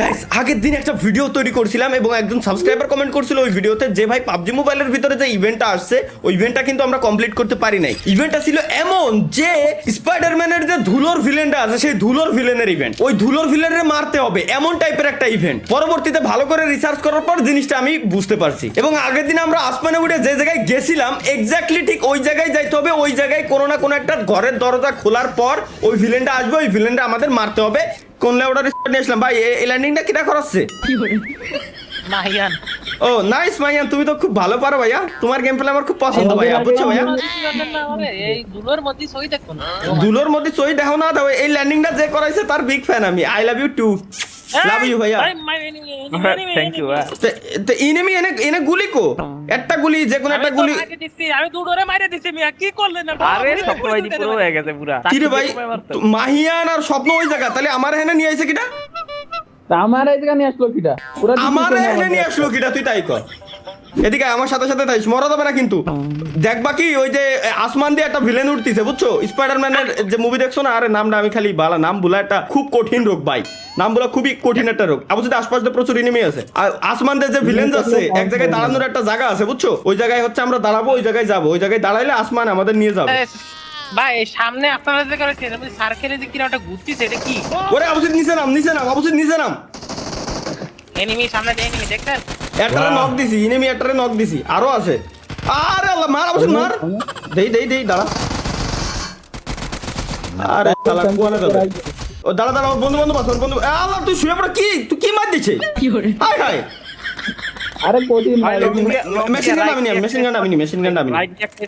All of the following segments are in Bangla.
গাইস আগের দিন একটা ভিডিও তৈরি করছিলাম এবং একজন সাবস্ক্রাইবার কমেন্ট করছিল ওই ভিডিওতে যে ভাই পাবজি মোবাইলের ভিতরে যে ইভেন্টটা আসছে ওই ইভেন্টটা কিন্তু আমরা কমপ্লিট করতে পারি নাই। ইভেন্টটা ছিল এমন যে স্পাইডারম্যানের যে ধুলোর ভিলেনটা আছে সেই ধুলোর ভিলেনের ইভেন্ট, ওই ধুলোর ভিলেনের মারতে হবে এমন টাইপের একটা ইভেন্ট। পরবর্তীতে ভালো করে রিসার্চ করার পর জিনিসটা আমি বুঝতে পারছি এবং আগের দিন আমরা আসমানে উঠে যে জায়গায় গেছিলাম এক্স্যাক্টলি ঠিক ওই জায়গায় যাইতে হবে। ওই জায়গায় কোনো না কোনো একটা ঘরের দরজা খোলার পর ওই ভিলেনটা আসবে, ওই ভিলেনটা আমাদের মারতে হবে। কোন লেভেলের স্পট নিয়ে আসলাম ভাই? এই ল্যান্ডিংটা কিটা করাচ্ছে? মাহিয়ান। ও নাইস মাইয়ান, তুমি তো খুব ভালো পারো ভাইয়া, তোমার গেম প্লে আমার খুব পছন্দ ভাইয়া, বুঝছো ভাইয়া? এই দুলোর মধ্যে সই দেখো না, দুলোর মধ্যে সই দেখো না দাও। এই ল্যান্ডিংটা যে করাইছে তার বিগ ফ্যান আমি। I love you too, love you ভাইয়া। Thank you. তো ইনেমি এনে গুলি কো, একটা গুলি যে কোনো একটা গুলি। আমি দুটোরে মাইরে দিছি মিয়া, কি করলেন না? আরে সবই পুরো হয়ে গেছে পুরা। কি রে ভাই, মাহিয়ান আর স্বপ্ন ওই জায়গা, তাহলে আমার এখানে নিয়ে আইছে কিটা? আমার এই জায়গা নিয়ে আসলো কিটা? পুরো আমার এখানে নিয়ে আসলো কিটা? তুই তাই কর, এদিকে আমার সাথে সাথে তাইস, মরা যাবে না কিন্তু। দেখবা কি ওই যে আসমান দিয়ে একটা ভিলেন উঠতিছে, বুঝছো? স্পাইডারম্যানের যে মুভি দেখছো না, আরে নামটা আমি খালি বালা নাম বলা, একটা খুব কঠিন রোগ ভাই, নাম বলা খুবই কঠিন একটা রোগ। আবার যদি আশপাশে প্রচুর এনিমি আছে, আর আসমান দিয়ে যে ভিলেন আছে এক জায়গায় দাঁড়ানোর একটা জায়গা আছে, বুঝছো? ওই জায়গায় হচ্ছে আমরা দাঁড়াবো, ওই জায়গায় যাবো, ওই জায়গায় দাঁড়াইলে আসমান আমাদের নিয়ে যাবে। ভাই সামনে আপনারা যে করেছেন আমি সার্কেলে যে কিনা ওটা ঘুরতেছে, এটা কি? ওরে আবুসিদ নিচে নাম, নিচে নাম, আবুসিদ নিচে নাম। এনিমি সামনে, এনিমি দেখছেন? একটারে নক দিছি, এনিমি একটারে নক দিছি, আরো আছে। আরে আল্লাহ, মার আবুসিদ মার। দেই দাঁড়া। আরে শালা কোয়ানে যাবে? ও দাঁড়া দাঁড়া, বন্ধু বাসন বন্ধু। আল্লাহ তুই শুয়ে পড়, তুই কি মার দিছে? হাই হাই, আরে কোদিন মেশিন গান নামিনি। রাইট একটা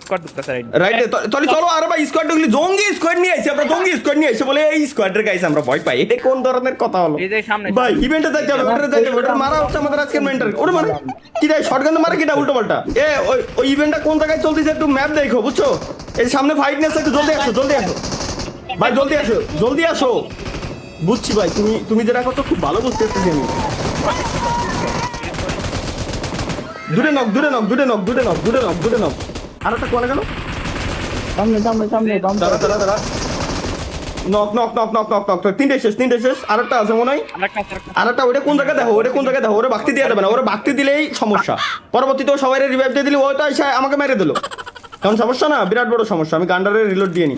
স্কোয়াড ঢুকতেছে রাইট তাহলে চলো। আরে ভাই স্কোয়াড ঢুকলি, জঙ্গি স্কোয়াড নিয়ে আইছি আমরা, জঙ্গি স্কোয়াড নিয়ে আইছে বলে এই স্কোয়াডের গাইছে আমরা ভয় পাই। এটা কোন ধরনের কথা হলো এই যে সামনে ভাই? ইভেন্টে যাইতে হবে, ওটা মারা হচ্ছে আমাদের আজকের মেন্টার। ওটা মারে কি রে, শটগান মারে কিটা উল্টো পাল্টা। ওই ইভেন্টটা কোন জায়গায় চলতেছে একটু ম্যাপ দেখো, বুঝছো? এই সামনে ফাইট নেছে, একটু জলদি আসো ভাই, জলদি আসো। বুঝছি ভাই, তুমি যেটা করছো খুব ভালো বুঝতে পারছি আমি। দূরে নক। আর একটা কোনে গেল? সামনে দাঁড়া। নক। তিনটে শেষ। আরেকটা আছে মনে হয়, আরেকটা। ওটা কোন জায়গায় দেখো, ওরে বাক্তি দিয়ে যাবে না, ওরে বাক্তি দিলেই সমস্যা। পরবর্তীতেও সবাই রিভাইভ দিয়ে দিলে ওইটা এসে আমাকে মেরে দিল, কারণ সমস্যা না, বিরাট বড় সমস্যা। আমি গান্ডারে রিলোড দিয়ে নি।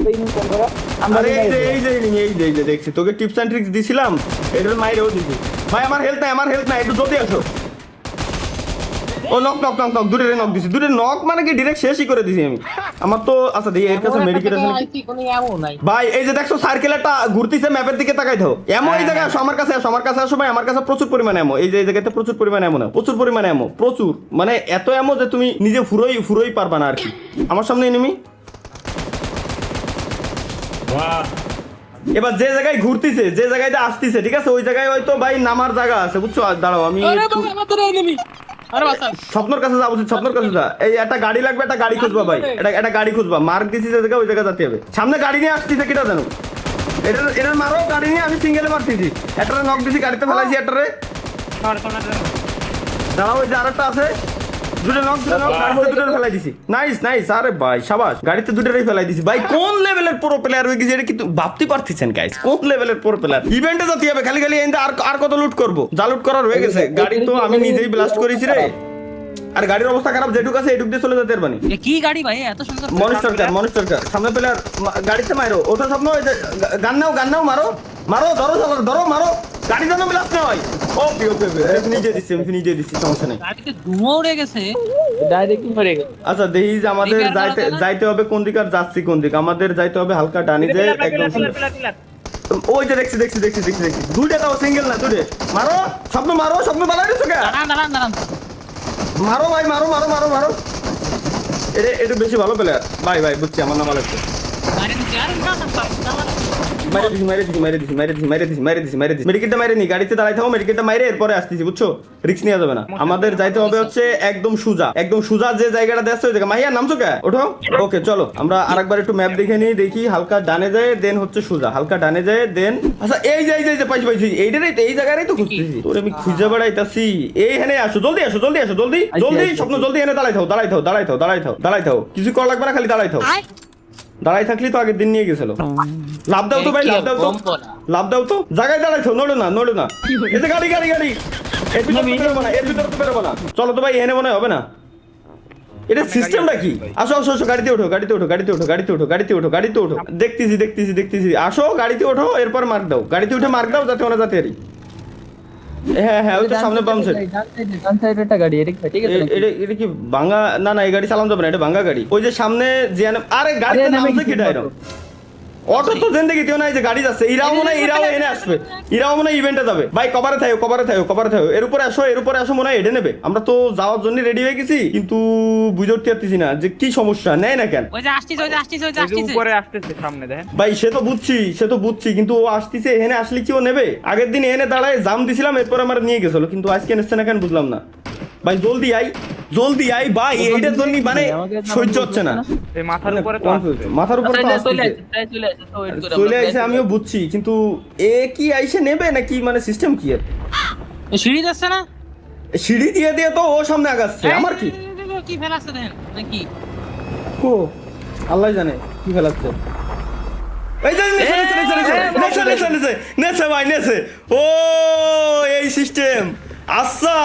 আরে এই যে দেখছি তোকে টিপস অ্যান্ড ট্রিক্স দিছিলাম, এটার মাইরেও দিছি ভাই। আমার হেলথ নাই, একটু জলদি আসো। ও নক, দূরে নক দিছি, নক মানে কি ডিরেক্ট শেষই করে দিছি আমি। আমার তো আচ্ছা দেখি এর কাছে মেডিকেশন ভাই। এই যে দেখছো সার্কেলটা ঘুরতিছে, ম্যাপের দিকে তাকাই দাও। এমন এই জায়গায় আসো, আমার কাছে আসো ভাই। আমার কাছে প্রচুর পরিমাণে এমো, এই যে এই জায়গাতে প্রচুর পরিমাণে এমো, প্রচুর মানে এত এমো যে তুমি নিজে ফুরোই পারবা না আর কি। আমার সামনে এনিমি। এবার যে জায়গায় ঘুরতিছে, যে জায়গায় আসতিছে, ঠিক আছে, ওই জায়গায় হয়তো ভাই নামার জায়গা আছে, বুঝছো? দাঁড়াও আমি স্বপ্নর কাছে যা, স্বপ্নর কাছে যা। এই একটা গাড়ি লাগবে, একটা গাড়ি খুঁজবা ভাই, একটা গাড়ি খুঁজবা। মার্ক দিছি যে জায়গা, ওই জায়গা যেতে হবে। সামনে গাড়ি নিয়ে আসতিছে কিটা জানো? এটা মারো, গাড়ি নিয়ে আমি সিঙ্গেলে মারতেছি। একটা নক দিছি, গাড়িতে ফেলাইছি একটারে। দাঁড়াও, ওই যে আরেকটা আছে, দুটো নক গাড়িতে দুটো ফেলাই দিছি। নাইস। আরে ভাই সাবাস, গাড়িতে দুটোই ফেলাই দিছি ভাই। কোন লেভেলের প্রো প্লেয়ার হয়ে গেছে এটা কিন্তু ভাবতে পারতেছেন গাইস, কোন লেভেলের প্রো প্লেয়ার। ইভেন্টে যেতে হবে খালি এন্ড আর কত লুট করব? যা লুট করার হয়ে গেছে। গাড়ি তো আমি নিজেই ব্লাস্ট করেছি রে। আর গাড়ির অবস্থা খারাপ, যেটুক আছে এটুক দিয়ে চলে যেতে পারবানি। কি গাড়ি ভাই এত সুন্দর? মনিস্টার সামনে প্লেয়ার, গাড়িতে মারো। ওটা স্বপ্ন, ওই যে গান নাও, মারো, ধরো, মারো। গাড়ি যেন ব্লাস্ট না হয়। ওকে নিজে দিচ্ছি, সমস্যা নেই। গাড়িতে ধোঁয়া উড়ে গেছে, ডাইরেক্টলি মরে গেল। আচ্ছা দেখি যে আমাদের যাইতে হবে কোন দিকে, আর যাচ্ছি কোন দিকে। আমাদের যাইতে হবে হালকা ডানি যে একদম। ওই যে দেখছি। দুইটা দাও, সিঙ্গেল না, দুইটা মারো। স্বপ্ন বালাই দিছো কে? দাঁড়ান। মারো ভাই, মারো। এটা বেশি ভালো প্লেয়ার ভাই, বুঝছি। আমার নাম আলেক্স। মেডিকেটটা মাইরে নি, গাড়িতে দাঁড়াই থাকো, মেডিকেটটা মাইরে এরপরে আসতেছি, বুঝছো? রিস্ক নেওয়া যাবে না। আমাদের যাইতে হবে হচ্ছে একদম সুজা যে জায়গাটা দেখছো, ওই জায়গা। মাহিয়া নামছো কে? ওঠো। ওকে চলো, আমরা আরেকবার একটু ম্যাপ দেখে নিই। দেখি হালকা ডানে যায়, দেন হচ্ছে সুজা, হালকা ডানে যায়, দেন আচ্ছা এই যে পাইছি। এই জায়গায় তো খুঁজতেছি, তোর আমি খুঁজে বেড়াইতাছি। এইখানে আসো, জলদি স্বপ্ন, জলদি এনে দাঁড়াই থাও। কিছু করা লাগবে না, খালি দাঁড়াই থাও। দাঁড়াই থাকলি তো আগের দিন নিয়ে গেছিল। লাভ দাও তো ভাই, লাভ দাও তো, লাভ দাও তো, জায়গায় দাঁড়াইছো, নড়ো না নড়ো না। এতে গাড়ি গাড়ি গাড়ি, এর ভিতরে তো বেরোবো না, এর ভিতরে তো বেরোবো না। চলো তো ভাই, এনে মনে হয় হবে না। এটা সিস্টেমটা কি? আসো আসো আসো, গাড়িতে ওঠো গাড়িতে ওঠো গাড়িতে ওঠো গাড়িতে ওঠো গাড়িতে ওঠো গাড়িতে ওঠো, দেখতেছি দেখতেছি দেখতেছি। আসো গাড়িতে ওঠো, এরপর মার্ক দাও, গাড়িতে উঠে মার্ক দাও যাতে ওরা যাতে। হ্যাঁ হ্যাঁ, ওই তো সামনে বাম সাইড। ডান সাইডে একটা গাড়ি, এদিক ঠিক আছে। এটা কি ভাঙা? না না, এই গাড়ি চালানো যাবে না, এটা ভাঙা গাড়ি। ওই যে সামনে যে আরে গাড়িতে নামছে কিটা এরকম? অটো তো জিন্দেগি দিও না, এই যে গাড়ি যাচ্ছে, ইরাও মনে হয় ইরাও এনে আসবে, ইরাও মনে হয় ইভেন্টে যাবে। ভাই কভারে থাকো কভারে থাকো কভারে থাকো, এর উপরে আসো এর উপরে আসো, মনে হয় এটা নেবে। আমরা তো যাওয়ার জন্য রেডি হয়ে গেছি, কিন্তু বুঝে উঠতে পারতেছি না যে কি সমস্যা, নেয় না কেন? ওই যে আসছে ওই যে আসছে ওই যে এই যে আসছে উপরে আসতেছে সামনে দেখেন। ভাই সে তো বুঝছি কিন্তু ও আসতেছে, এখানে আসলে কি ও নেবে? আগের দিন এনে দাঁড়ায় জাম দিছিলাম, এরপর আমার নিয়ে গেছিল, কিন্তু আজকে এনেছে না কেন বুঝলাম না। ভাই জলদি আই জলদি আই ভাই, এইটার জন্য মানে সহ্য হচ্ছে না। এই মাথার উপরে তো আসছে। মাথার উপরে তো আসছে, চলে আইছে, আমিও বুঝছি। বুঝছি, কিন্তু এ কি আইসে নেবে নাকি, মানে সিস্টেম কি এর? সিঁড়ি যাচ্ছে না, সিঁড়ি দিয়ে দিয়ে তো ও সামনে আগাচ্ছে, আমার কি কি ফেলাচ্ছে দেন নাকি? কো আল্লাহ জানে কি ফেলাচ্ছে। এই যে নেছে ভাই নেছে, ও এই সিস্টেম। আচ্ছা,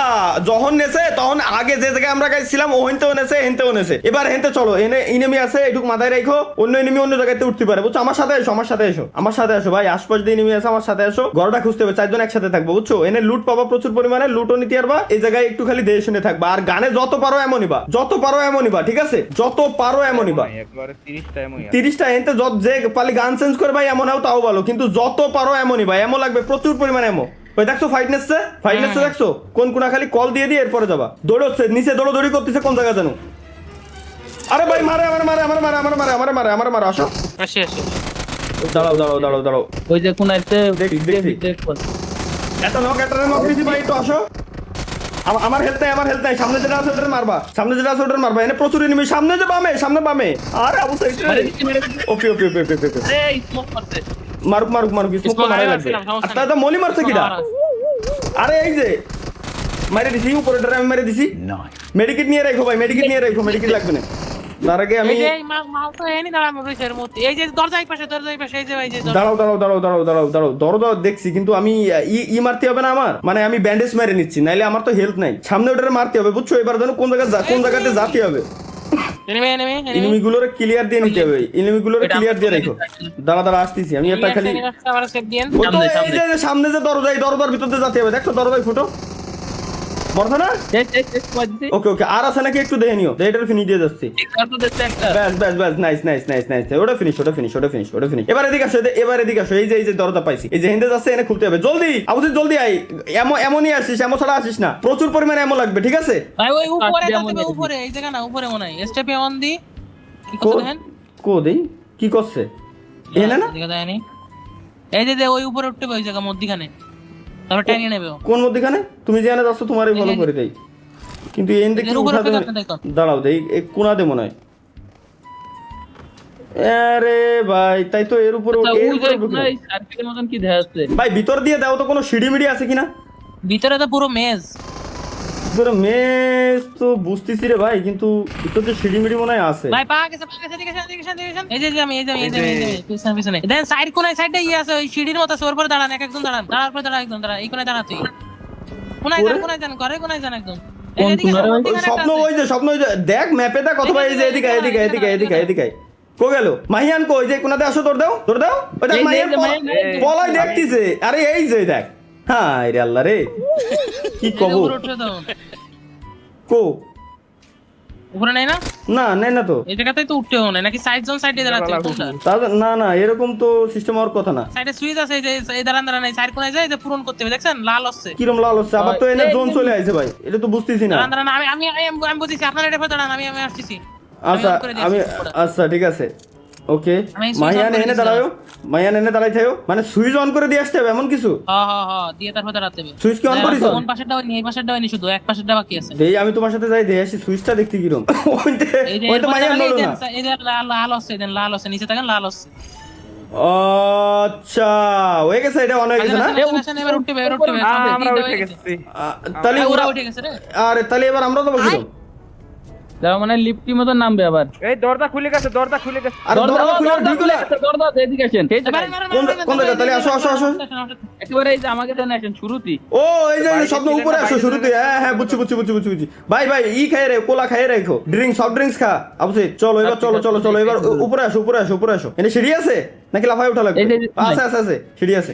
যখন নেছে তখন আগে যে জায়গায় আমরা গাইছিলাম ওহেনতেও নেছে হেনতেও নেছে, এবার হেনতে চলো, এনে ইনেমি আছে এটুক মাথায় রাখো, অন্য এনিমি অন্য জায়গাতে উঠতে পারে, বুঝছো? আমার সাথে এসো, আমার সাথে এসো, আমার সাথে এসো ভাই, আশপাশ দিয়ে এনিমি আছে, আমার সাথে এসো, ঘরটা খুঁজতে হবে, 4 জন একসাথে থাকবো, বুঝছো? এনে লুট পাবা প্রচুর পরিমাণে, লুটও নিতে পারবা, এই জায়গায় একটু খালি দেহে শুনে থাকবা, আর গানে যত পারো এমনই বা, যত পারো এমনই বা, ঠিক আছে? যত পারো এমনই বা, একবারে 30টা এমনই আছে। 30টা এনতে যে পালি গান চেঞ্জ করে ভাই এমন হও তাও ভালো, কিন্তু যত পারো এমনই ভাই, এমন লাগবে প্রচুর পরিমাণে এমন। ওই দেখছো ফাইটনেসে দেখছো কোন কোনা, খালি কল দিয়ে দিয়ে এরপরে যাবা, দৌড়চ্ছে নিচে দৌড়দৌড়ি করতেছে কোন জায়গা জানো? আরে ভাই মারে আমার মারে আমার মারে আমার মারে আমার মারে আমার মারে, আসো আসে আসে দাঁড়াও দাঁড়াও দাঁড়াও দাঁড়াও, ওই যে কোন একটা দেখি। এত নক দিছি ভাই, একটু আসো। আমার হেলথ নাই, সামনে যেটা আছে ওটা মারবা, সামনে যেটা আছে ওটা মারবা, এনে প্রচুর এনিমি, সামনে যে বামে, সামনে বামে। আরে আবু সাইড, ওকে ওকে ওকে ওকে ওকে, এই স্মোক করতে মারুক স্মোক মারা লাগবে। আর তাতে মলি মারছে কিডা? আরে এই যে মারে দিছি, উপরে ড্রাইভ আমি মারে দিছি। মেডিকেট নিয়ে রাখো ভাই, মেডিকেট নিয়ে রাখো, মেডিকেট লাগবে না। তার আগে আমি এই যে মাল তো এনি দাঁড়া মোটরের মধ্যে, এই যে দরজার পাশে এই যে ভাই যে দাঁড়াও দাঁড়াও দাঁড়াও দাঁড়াও দাঁড়াও দাঁড়াও দরদর দেখছি, কিন্তু আমি ই মারতে হবে না আমার, মানে আমি ব্যান্ডেজ মেরে নিচ্ছি, নাইলে আমার তো হেলথ নাই, সামনে ওটারে মারতে হবে, বুঝছো? এবার যেন কোন জায়গাতে যেতে হবে, এনিমি গুলোরে ক্লিয়ার দিয়ে নিতে হবে, এনিমি গুলোরে ক্লিয়ার দিয়ে রাখো। দাঁড়া দাঁড়া আসতেছি আমি, একটা খালি আমার সেভ দেন ওই তো এই যে সামনে যে দরজা, এই দরজার ভিতর দিয়ে যেতে হবে, দেখছো দরজায় ফুটো বর্ধা না? ওকে ওকে, আর আছে নাকি একটু দেখে নিও, এটার ফিনিশ দিয়ে যাচ্ছি। ব্যাস নাইস, ওটা ফিনিশ। এবার এদিকে আসো, এই যে দরজা পাইছি, এই যে হিন্দে যাচ্ছে, এনে খুলতে হবে, জলদি আবুজি জলদি আই। এমনই আসিস, এমন ছাড়া আসিস না, প্রচুর পরিমাণে এমন লাগবে, ঠিক আছে? ভাই ওই উপরে যাবে, উপরে এই জায়গা না, উপরে মনে হয় স্টেপে অন দি কি করতে দেন কো দেই কি করছে এনে না, দেখা দেয়নি। এই যে ওই উপরে উঠতে হবে, ওই জায়গা মধ্যখানে, তারপর টেনে নেবে। কোন মধ্যখানে? তুমি যে এনে যাচ্ছ তোমারই ফলো করে দেই, কিন্তু এন দেখি উঠা দেবে। দাঁড়াও দেই, এই কোনা দে মনে হয়। আরে ভাই তাই তো, এর উপরে সার্কেলের মতন কি দেখা যাচ্ছে ভাই, ভিতর দিয়ে দাও তো, কোনো সিঁড়ি মিড়ি আছে কিনা? ভিতরে তো পুরো মেজ, ভিতরে মেজ তো বুঝতেছি রে ভাই, কিন্তু ভিতর যে সিঁড়ি মিড়ি মনে হয় আছে। ভাই পা গেছে দেখেন, এই যে আমি পিছনে দেন সাইড কোনায় সাইডে আছে, ওই সিঁড়ির মতো আছে, ওর পরে দাঁড়ান, একজন দাঁড়ান, দাঁড়ার পরে দাঁড়া, একজন দাঁড়া, এই কোনায় দাঁড়া, তুই কোনায় যান ঘরে কোনায় যান একদম। স্বপ্ন ওই যে দেখ ম্যাপে দেখ, অথবা এই যে এদিকে কো গেল মাহিয়ান, কো ওই যে কোনাতে আসো, তোর দাও ওই দেখ মাহিয়ান পলাই দেখতিছে। আরে এই যে দেখ, হ্যাঁ রে আল্লাহ রে, কি কব কো উপরে নাই না, না নেই না তো, এই জায়গাতেই তো উঠতে হবে নাকি? সাইড জোন সাইডে দাঁড়াতে হবে না না, এরকম তো সিস্টেম হওয়ার কথা না। সাইডে সুইচ আছে, এই যে এই দাঁড়ান নাই, সাইড কোনায় যায়, যে পূরণ করতে হবে, দেখছেন লাল হচ্ছে, কিরম লাল হচ্ছে আবার তো, এনে জোন চলে আইছে ভাই, এটা তো বুঝতেছি না। দাঁড়ান আমি বুঝিছি, আপনার এটা দাঁড়ান, আমি আসতেছি। আচ্ছা ঠিক আছে, ওকে। মাহিয়ান এনে দাঁড়াই থাকো, মানে সুইচ অন করে দিয়ে আসতে হবে এমন কিছু? হ্যাঁ দিয়ে তারপর দাঁড়াতে হবে। সুইচ কি অন করিস? কোন পাশেরটা হয়নি, এই পাশেরটা হয়নি, শুধু এক পাশেরটা বাকি আছে। দেই আমি তোমার সাথে যাই, দেখি আসি সুইচটা দেখতে কিরম। ওই তো মাহিয়ান নড়ো না, এই যে লাল হচ্ছে, দেন লাল হচ্ছে, নিচে থাকেন লাল হচ্ছে। আচ্ছা হয়ে গেছে, এটা অন হয়ে গেছে না? এবার উঠতে হবে, আমরা উঠে গেছি। তাহলে ওরা উঠে গেছে রে। আরে তাহলে এবার আমরা তো কিরম? যারা মানে লিফটি মতো নামবে আবার এই দরজা খুলে গেছে দরজা খুলে গেছে আর দরজা খুলে ঢুকলে দরজা এদিকে আসেন এই জায়গায়। কোন জায়গা? তাহলে আসো আসো আসো। একেবারে এই যে আমাকে দেন আসেন শুরুতেই। ও এই যে স্বপ্ন উপরে আসো শুরুতে। হ্যাঁ হ্যাঁ বুঝছি বুঝছি বুঝছি বুঝছি বুঝছি। ভাই ভাই ই খাই রে, কোলা খাই রেখো, ড্রিঙ্ক সফট ড্রিঙ্কস খা। আবুসে চলো এবার, চলো চলো চলো এবার উপরে আসো উপরে আসো উপরে আসো। এনে সিঁড়ি আছে নাকি লাফাই ওঠা লাগবে? আছে আছে আছে সিঁড়ি আছে।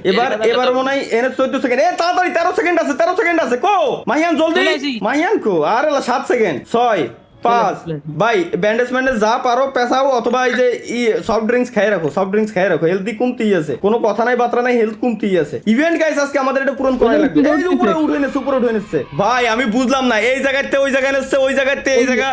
এবার মনে হয় এনে 14 সেকেন্ড। এ তাড়াতাড়ি 13 সেকেন্ড আছে, 13 সেকেন্ড আছে। কো মাহিয়ান জলদি, মাহিয়ান কো আরে 7 সেকেন্ড 6 5। ভাই ব্যান্ডেজ ম্যান্ডেজ যা পারো পেছাও, অথবা এই যে সফট ড্রিঙ্কস খাই রাখো, সফট ড্রিঙ্কস খাই রাখো। হেলদি কমতেই আছে, কোনো কথা নাই বাত্রা নাই, হেলথ কমতেই আছে। ইভেন্ট গাইস আজকে আমাদের এটা পূরণ করা লাগবে। এই যে উপরে উঠে নেছে, উপরে উঠে নেছে। ভাই আমি বুঝলাম না, এই জায়গাতে ওই জায়গায় নেছে, ওই জায়গাতে এই জায়গা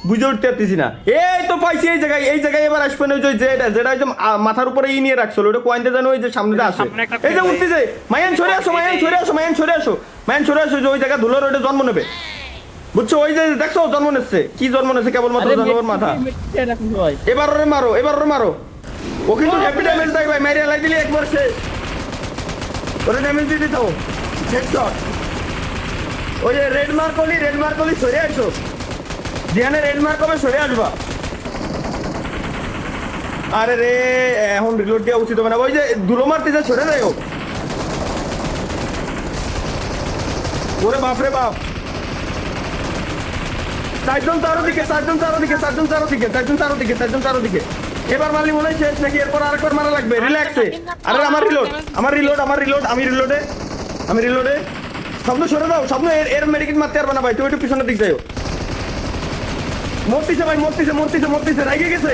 বুঝে উঠতে পারতেছি না। এই তো পাইছি এই জায়গায়, এই জায়গায় এবার আসবে না। ওই যে যেটা ওই যে মাথার উপরে নিয়ে রাখছিল ওটা কয়েনটা জানো, ওই যে সামনে আসে, এই যে উঠতেছে। মায়ান ছড়ে আসো, মায়ান ছড়ে আসো, মায়ান ছড়ে আসো, মায়ান ছড়ে আসো। যে ওই জায়গা ধুলোর ওইটা জন্ম নেবে, বুঝছো? ওই যে দেখছো জন্ম নেছে, কি জন্ম নেছে কেবলমাত্র জানোর মাথা। এবার ওরে মারো, এবার ওরে মারো। ও কিন্তু হ্যাপি ড্যামেজ দেয় ভাই, মাইরে লাই দিলি একবার সে ওরে ড্যামেজ দিয়ে দিতে হবে। হেডশট। ওই যে রেড মার্ক হলি সরে আসো। যেখানে রেড মার্ক হবে সরে আসবা। আরে রে এখন রিলোড দেওয়া উচিত হবে না। ওই যে ধুলো মারতে সরে যায়। ওরে বাপরে বাপ, চারজন চারো দিকে, চারজন চারো দিকে, চারজন চারো দিকে, চারজন চারো দিকে, চারজন চারো দিকে। এবার মারলি মনে হয় শেষ নাকি? এরপর আরেকবার মারা লাগবে রিল্যাক্সে। আরে আমার রিলোড, আমার রিলোড, আমার রিলোড, আমি রিলোডে, আমি রিলোডে। স্বপ্ন সরে দাও, স্বপ্ন এর মেডিকেট মারতে পারবে না ভাই, তুই একটু পিছনের দিক যাও। মরতিছে ভাই, মরতিছে মরতিছে মরতিছে, রাইগে গেছে,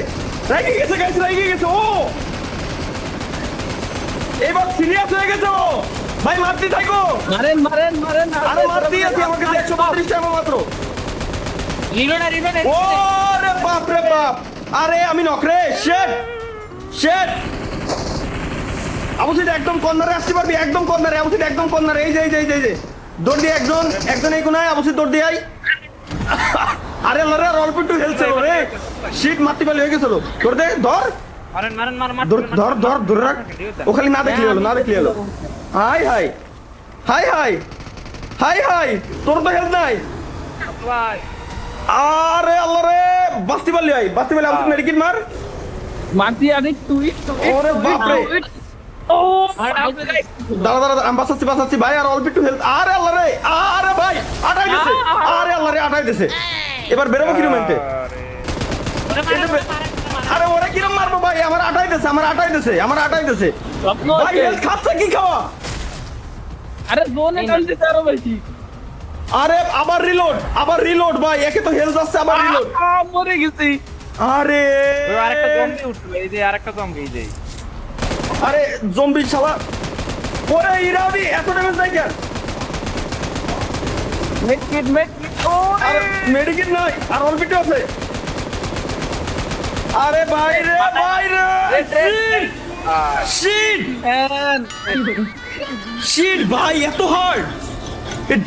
রাইগে গেছে গাইস, রাইগে গেছে। ও এবার সিরিয়াস হয়ে গেছে ও ভাই, মারতে থাকো। মারেন মারেন মারেন। আরে মারতে আছে আমাকে 132 টাকা মাত্র। Reload reload. ওরে বাপ রে বাপ, আরে আমি নকরে। Shit shit. আবুসিদ একদম কর্নারে আসতে পারবি, একদম কর্নারে আবুসিদ, একদম কর্নারে। এই যে এই যে এই যে দৌড় দিয়ে একজন একজন এই কোনায় আবুসিদ দৌড় দিয়ে আই। আরে লরে অল্প একটু হেলছে রে, শিট মারতে পারলে হয়ে গেছিল। তোর দে ধর, মারেন মারেন মার মার ধর ধর ধর ধরে রাখ। ও খালি না দেখলি হলো, না দেখলি হলো। High high high high high high, তোর তো হেলথ নাই। ভাই আরে আল্লাহ রে, বাস্তি পারলি ভাই, বাস্তি পারলি। আবুসিদ মেডিকেট মার। মারতি আরে তুই ওরে বাপ রে। ও দাঁড়া দাঁড়া, আমি বাঁচাচ্ছি বাঁচাচ্ছি ভাই, আর অল্প একটু হেলথ। আরে আল্লাহ রে, আরে ভাই আটাই দিছে, আরে আল্লাহ রে আটাই দিছে। এবার বেরোবো কিরম এনতে? আরে ওরা কিরম মারবো ভাই? আমার আটাই দিছে, আমার আটাই দিছে, আমার আটাই দিছে ভাই। হেলথ খাচ্ছে কি খাওয়া? আরে জোনে টানতে আরো বেশি। আরে আবার রিলোড, আবার রিলোড ভাই। একে তো হেলথ আসছে, আবার রিলোড। মরে গেছি। আরে ওই আরেকটা জম্বি উঠলো, এই যে আরেকটা জম্বি, এই যে আরে জম্বি শালা। ওরে ইরাবি এত ড্যামেজ নাই কেন? Medkit medkit. ও আরে মেডিকেট নাই, আর অল্প একটু আছে। আরে ভাই রে, ভাই রে, শিট শিট ভাই, এত হার্ড।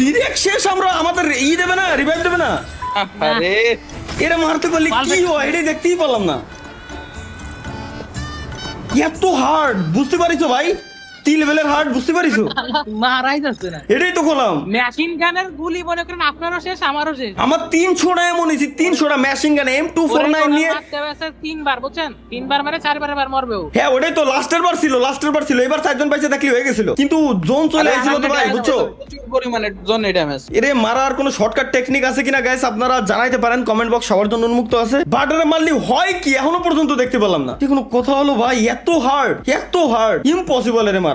ডিরেক্ট শেষ। আমরা আমাদের দেবে না, রিভাইভ দেবে না। আরে এরা মারতে পারলে কি হয় এটাই দেখতেই পারলাম না। এত হার্ড বুঝতে পারিছো ভাই? 3 লেভেলের হার্ড বুঝতে পারিছো? মারাই যাচ্ছে না। এটাই তো করলাম। মেশিন গানের গুলি মনে করেন আপনারও শেষ আমারও শেষ। আমার 3 ছোড়া এমন হয়েছে, 3 ছোড়া মেশিন গান M249 নিয়ে। তিনবার বুঝছেন, তিনবার মানে চারবার মরবে ও। হ্যাঁ ওটাই তো লাস্টের বার ছিল, এবার 4 জন পাইছে দেখলি হয়ে গেছিল, কিন্তু জোন চলে আসছিল তো ভাই, বুঝছো? প্রচুর পরিমাণে জোন ড্যামেজ। এরে মারার কোনো শর্টকাট টেকনিক আছে কিনা গাইস আপনারা জানাইতে পারেন, কমেন্ট বক্স সবার জন্য উন্মুক্ত আছে। বাটারে মারলি হয় কি এখনো পর্যন্ত দেখতে পেলাম না। কোনো কথা হলো ভাই, এত হার্ড ইম্পসিবল এরে মারা।